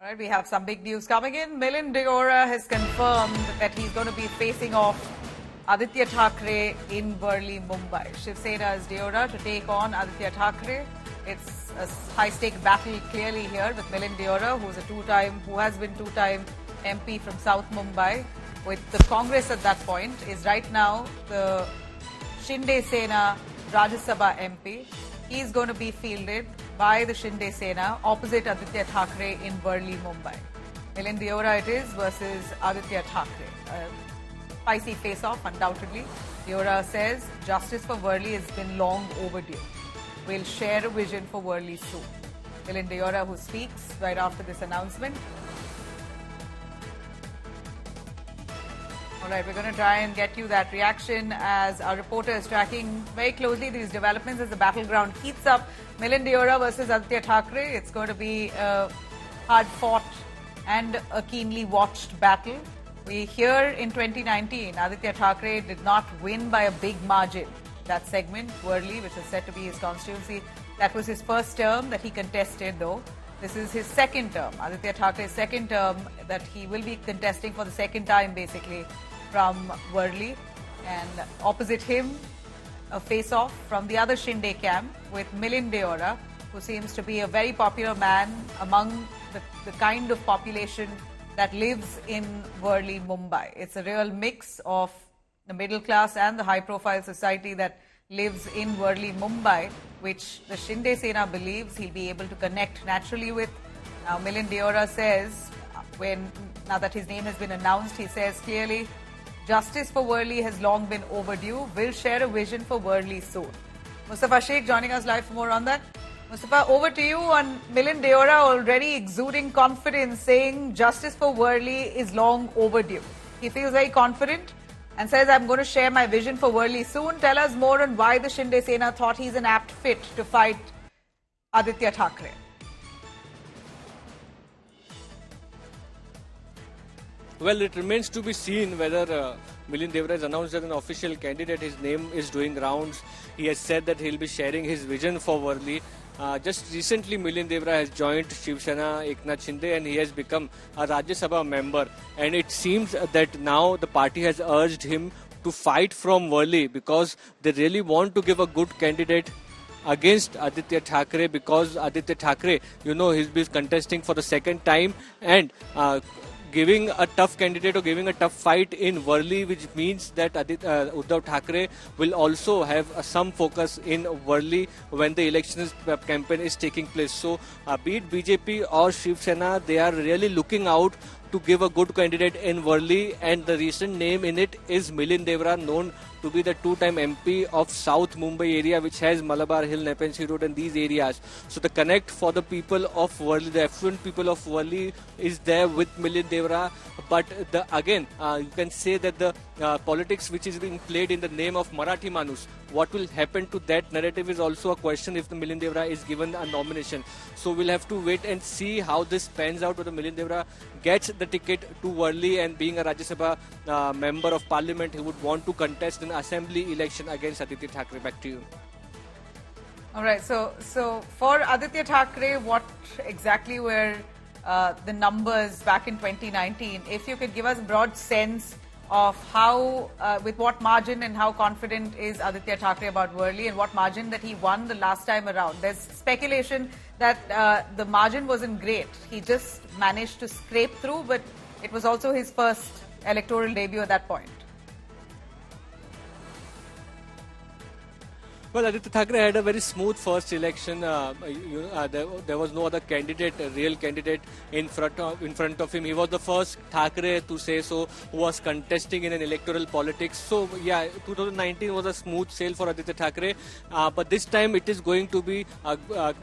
All right, we have some big news coming in. Milind Deora has confirmed that he's going to be facing off Aditya Thackeray in Worli, Mumbai. Shiv Sena's Deora to take on Aditya Thackeray. It's a high-stake battle clearly here with Milind Deora, who has been two-time MP from South Mumbai. With the Congress at that point is right now the Shiv Sena Rajya Sabha MP. He's going to be fielded by the Shiv Sena opposite Aditya Thackeray in Worli, Mumbai. Milind Deora it is versus Aditya Thackeray. A spicy face-off, undoubtedly. Deora says justice for Worli has been long overdue. We'll share a vision for Worli soon. Milind Deora, who speaks right after this announcement. All right, we're going to try and get you that reaction as our reporter is tracking very closely these developments as the battleground heats up. Milind Deora versus Aditya Thackeray. It's going to be a hard-fought and a keenly watched battle. We hear in 2019, Aditya Thackeray did not win by a big margin. That segment, Worli, which is said to be his constituency, that was his first term that he contested, though. This is his second term, Aditya Thackeray's second term that he will be contesting for the second time, basically, from Worli. And opposite him, a face-off from the other Shinde camp with Milind Deora, who seems to be a very popular man among the kind of population that lives in Worli, Mumbai. It's a real mix of the middle class and the high-profile society that lives in Worli, Mumbai, which the Shiv Sena believes he'll be able to connect naturally with. Now, Milind Deora says, now that his name has been announced, he says clearly, justice for Worli has long been overdue. We'll share a vision for Worli soon. Mustafa Sheikh joining us live for more on that. Mustafa, over to you on Milind Deora already exuding confidence, saying justice for Worli is long overdue. He feels very confident and says, I'm going to share my vision for Worli soon. Tell us more on why the Shiv Sena thought he's an apt fit to fight Aditya Thackeray. Well, it remains to be seen whether Milind Deora has announced as an official candidate. His name is doing rounds. He has said that he'll be sharing his vision for Worli. Just recently, Milind Deora has joined Shiv Sena, Eknath Shinde, and he has become a Rajya Sabha member. And it seems that now the party has urged him to fight from Worli because they really want to give a good candidate against Aditya Thackeray, because Aditya Thackeray, he's been contesting for the second time and giving a tough candidate or giving a tough fight in Worli, which means that Uddhav Thackeray will also have some focus in Worli when the elections campaign is taking place. So, be it BJP or Shiv Sena, they are really looking out to give a good candidate in Worli, and the recent name in it is Milind Deora, known to be the two-time MP of South Mumbai area, which has Malabar Hill, Nepean Road and these areas. So the connect for the people of Worli, the affluent people of Worli, is there with Milind Deora. But again, you can say that the politics which is being played in the name of Marathi Manus, what will happen to that narrative is also a question if the Milind Deora is given a nomination. So we'll have to wait and see how this pans out, whether Milind Deora gets the ticket to Worli, and being a Rajya Sabha member of Parliament, he would want to contest an assembly election against Aditya Thackeray. Back to you. All right, so for Aditya Thackeray, what exactly were the numbers back in 2019? If you could give us a broad sense of how, with what margin and how confident is Aditya Thackeray about Worli, and what margin that he won the last time around. There's speculation that the margin wasn't great. He just managed to scrape through, but it was also his first electoral debut at that point. Well, Aditya Thackeray had a very smooth first election. There was no other candidate, a real candidate in front of him. He was the first Thackeray, to say so, who was contesting in an electoral politics. So, yeah, 2019 was a smooth sail for Aditya Thackeray. But this time it is going to be,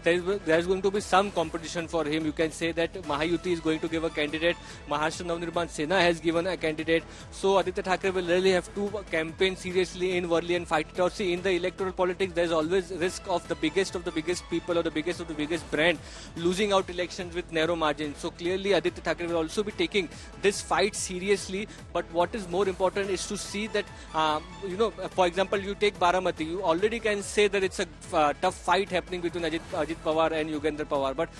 there's going to be some competition for him. You can say that Mahayuti is going to give a candidate. Maharashtra Navnirman Sena has given a candidate. So, Aditya Thackeray will really have to campaign seriously in Worli and fight it out. See, in the electoral politics, politics, there's always risk of the biggest people or the biggest of the biggest brand losing out elections with narrow margins. So clearly Aditya Thackeray will also be taking this fight seriously. But what is more important is to see that, for example, you take Baramati, you already can say that it's a tough fight happening between Ajit Pawar and Yugendra Pawar. But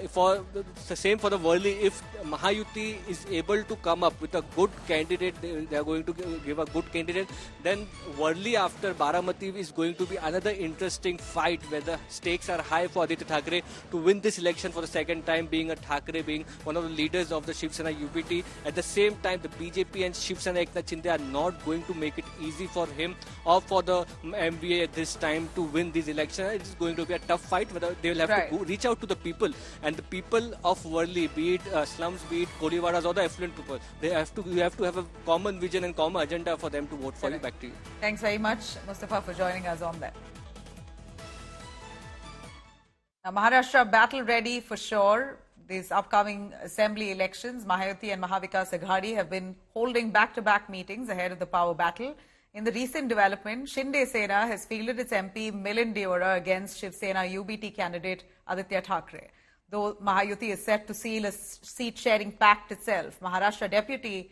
for the same for the Worli, if Mahayuti is able to come up with a good candidate, they are going to give a good candidate, then Worli after Baramati is going to be another interesting fight where the stakes are high for Aditya Thackeray to win this election for the second time, being a Thackeray, being one of the leaders of the Shiv Sena UPT. At the same time, the BJP and Shiv Sena Eknath Shinde are not going to make it easy for him or for the MVA at this time to win these elections. It is going to be a tough fight, whether they will have to reach out to the people, and the people of Worli, be it slums, be it Koliwadas or the affluent people, you have to have a common vision and common agenda for them to vote for you. Back to you. Thanks very much, Mustafa, for joining us on that. Now, Maharashtra battle ready for sure. These upcoming assembly elections, Mahayuti and Mahavikas Aghadi have been holding back-to-back meetings ahead of the power battle. In the recent development, Shiv Sena has fielded its MP Milind Deora against Shiv Sena UBT candidate Aditya Thackeray. Though Mahayuti is set to seal a seat-sharing pact itself, Maharashtra Deputy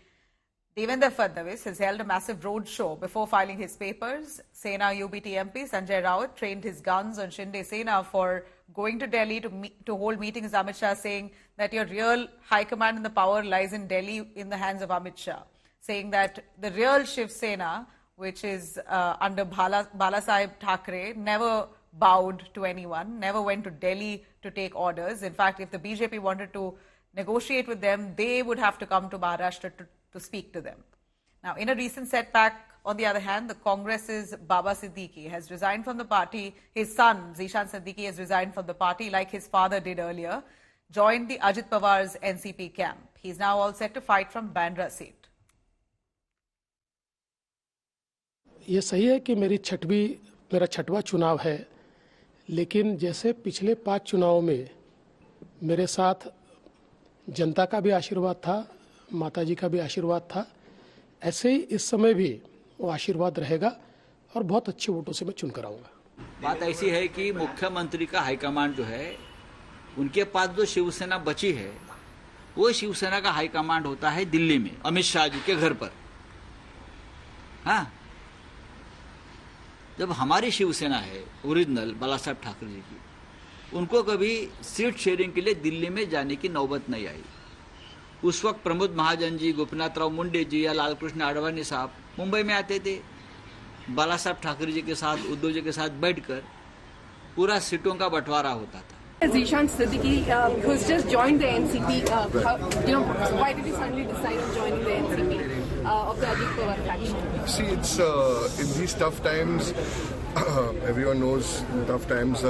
Devendra Fadnavis has held a massive roadshow before filing his papers. Sena UBT MP Sanjay Rawat trained his guns on Shinde Sena for going to Delhi to hold meetings with Amit Shah, saying that your real high command and the power lies in Delhi in the hands of Amit Shah, saying that the real Shiv Sena, which is under Balasaheb Thackeray, never bowed to anyone, never went to Delhi to take orders. In fact, if the BJP wanted to negotiate with them, they would have to come to Maharashtra to speak to them. Now, in a recent setback, on the other hand, the Congress's Baba Siddiqui has resigned from the party. His son, Zishan Siddiqui, has resigned from the party like his father did earlier, joined the Ajit Pawar's NCP camp. He's now all set to fight from Bandra seat. ये सही है कि मेरा छठवां चुनाव है, लेकिन जैसे पिछले 5 चुनावों में मेरे साथ जनता का भी आशीर्वाद था, माताजी का भी आशीर्वाद था, ऐसे ही इस समय भी वो आशीर्वाद रहेगा और बहुत अच्छे वोटों से मैं चुनकर आऊंगा। बात ऐसी है कि मुख्यमंत्री का हाईकमांड जो है, उनके पास जो शिवसेना बची है, वो शिवसेना का हाईकमांड होता है दिल्ली में अमित शाह जी के घर पर। हाँ, जब हमारी शिवसेना है ओरिजिनल बालासाहेब ठाकरे जी की, उनको कभी सीट शेयरिंग के लिए दिल्ली में जाने की नौबत नहीं आई। उस वक्त प्रमोद महाजन जी, गोपीनाथराव मुंडे जी या लालकृष्ण आडवाणी साहब मुंबई में आते थे, बालासाहेब ठाकरे जी के साथ, उद्धव जी के साथ बैठकर पूरा सीटों का बंटवारा होता था। Zishan Siddiqui, who's just joined the NCP, why did he suddenly decide on joining the NCP of the Ajit Pawar faction? See, it's in these tough times, everyone knows the tough times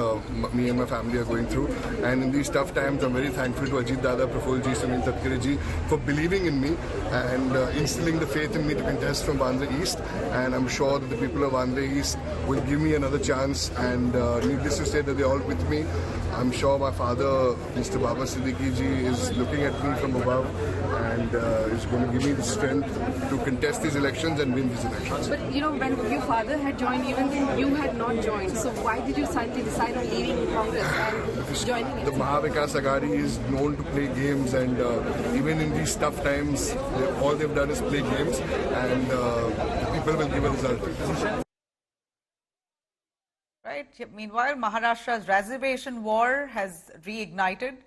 me and my family are going through, and in these tough times I'm very thankful to Ajit Dada, Praful ji, Milind Deora ji for believing in me and instilling the faith in me to contest from Bandra East, and I'm sure that the people of Bandra East will give me another chance, and needless to say that they're all with me. I'm sure my father, Mr. Baba Siddiqui ji, is looking at me from above and is going to give me the strength to contest these elections and win these elections. But when your father had joined, even then you had not joined. So why did you suddenly decide on leaving Congress and joining it? The Mahavikas Aghadi is known to play games, and even in these tough times, all they've done is play games, and people will give a result. Right. Meanwhile, Maharashtra's reservation war has reignited.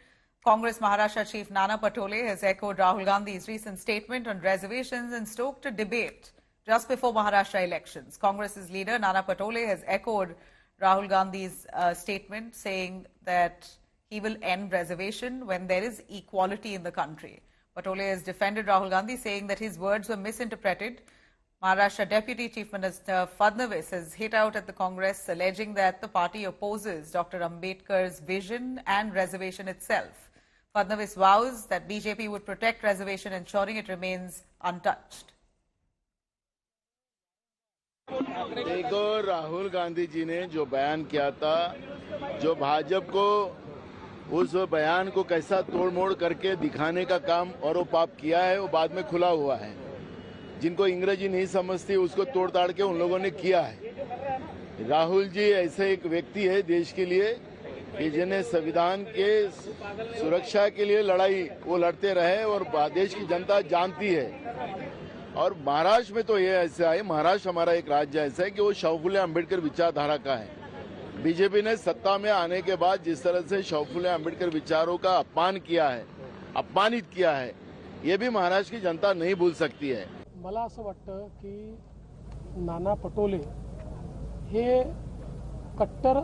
Congress Maharashtra chief Nana Patole has echoed Rahul Gandhi's recent statement on reservations and stoked a debate just before Maharashtra elections. Congress's leader Nana Patole has echoed Rahul Gandhi's statement, saying that he will end reservation when there is equality in the country. Patole has defended Rahul Gandhi, saying that his words were misinterpreted. Maharashtra Deputy Chief Minister Fadnavis has hit out at the Congress, alleging that the party opposes Dr. Ambedkar's vision and reservation itself. Fadnavis vows that BJP would protect reservation, ensuring it remains untouched. देखो, राहुल गांधी जी ने जो बयान किया था, जो भाजपा को उस बयान को कैसा तोड़-मोड़ करके दिखाने का काम और वो पाप किया है, वो बाद में खुला हुआ है। जिनको अंग्रेजी नहीं समझती उसको तोड़-ताड़ के उन लोगों ने किया है। राहुल जी ऐसे एक व्यक्ति है देश के लिए कि जिन्हें संविधान के सुरक्षा के लिए लड़ाई वो लड़ते रहे और देश की जनता जानती है। और महाराष्ट्र में तो ये ऐसा है, महाराष्ट्र हमारा एक राज्य ऐसा है कि वो शिव फुले अम्बेडकर विचारधारा का है। बीजेपी ने सत्ता में आने के बाद जिस तरह से शिव फुले अम्बेडकर विचारों का अपमान किया है, अपमानित किया है, ये भी महाराष्ट्र की जनता नहीं भूल सकती है। मला असं वाटतं की नाना पटोले हे कट्टर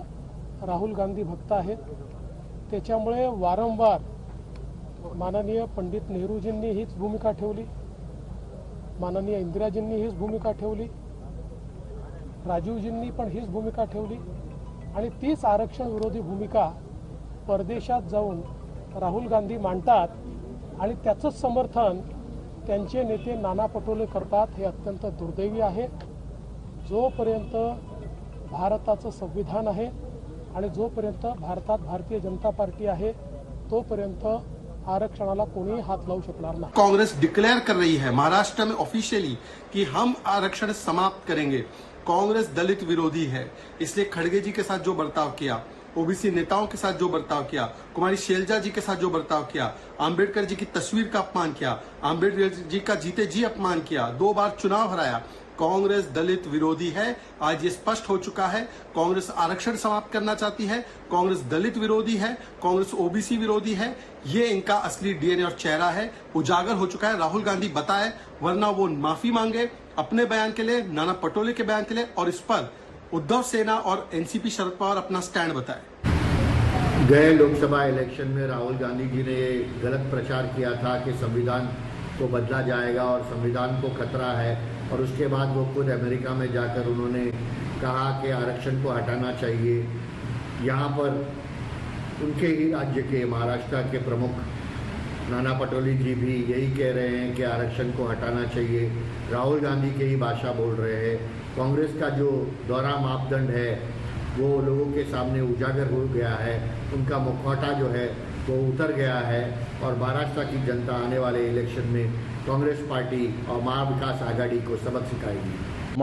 राहुल गांधी भक्त आहेत। त्याच्यामुळे वारंवार माननीय पंडित नेहरूजींनी हीच भूमिका ठेवली, माननीय इंदिराजींनी हीच भूमिका ठेवली, राजीवजींनी पण हीच भूमिका ठेवली आणि तीच आरक्षण विरोधी भूमिका परदेशात जाऊन राहुल गांधी मांडतात आणि त्याचंच समर्थन त्यांचे नेते नाना पटोले करतात। हे अत्यंत दुर्दैवी आहे। जोपर्यंत भारताचं संविधान आहे आणि जोपर्यंत भारतात भारतीय जनता पार्टी आहे तोपर्यंत आरक्षणाला कोणीही हात लावू शकणार नाही। कांग्रेस डिक्लेयर कर रही है महाराष्ट्र में ऑफिशियली कि हम आरक्षण समाप्त करेंगे। कांग्रेस दलित विरोधी है, इसलिए खड़गे जी के साथ जो बर्ताव किया, ओबीसी नेताओं के साथ जो बर्ताव किया, कुमारी शैलजा जी के साथ जो बर्ताव किया, आम्बेडकर जी की तस्वीर का अपमान किया, आम्बेडकर जी का जीते जी अपमान किया, 2 बार चुनाव हराया। कांग्रेस दलित विरोधी है, आज ये स्पष्ट हो चुका है। कांग्रेस आरक्षण समाप्त करना चाहती है, कांग्रेस दलित विरोधी है, कांग्रेस ओबीसी विरोधी है। ये इनका असली डीएनए और चेहरा है, उजागर हो चुका है। राहुल गांधी बताए, वरना वो माफी मांगे अपने बयान के लिए, नाना पटोले के बयान के लिए, और इस पर उद्धव सेना और एनसीपी शरद पवार अपना स्टैंड बताए। गए लोकसभा इलेक्शन में राहुल गांधी जी ने गलत प्रचार किया था कि संविधान को बदला जाएगा और संविधान को खतरा है, और उसके बाद वो खुद अमेरिका में जाकर उन्होंने कहा कि आरक्षण को हटाना चाहिए। यहाँ पर उनके ही राज्य के महाराष्ट्र के प्रमुख नाना पटोले जी भी यही कह रहे हैं कि आरक्षण को हटाना चाहिए। राहुल गांधी की ही भाषा बोल रहे हैं। कांग्रेस का जो दोहरा मापदंड है वो लोगों के सामने उजागर हो गया है, उनका मुखौटा जो है वो उतर गया है, और महाराष्ट्र की जनता आने वाले इलेक्शन में कांग्रेस पार्टी और महाविकास आघाड़ी को सबक सिखाएगी।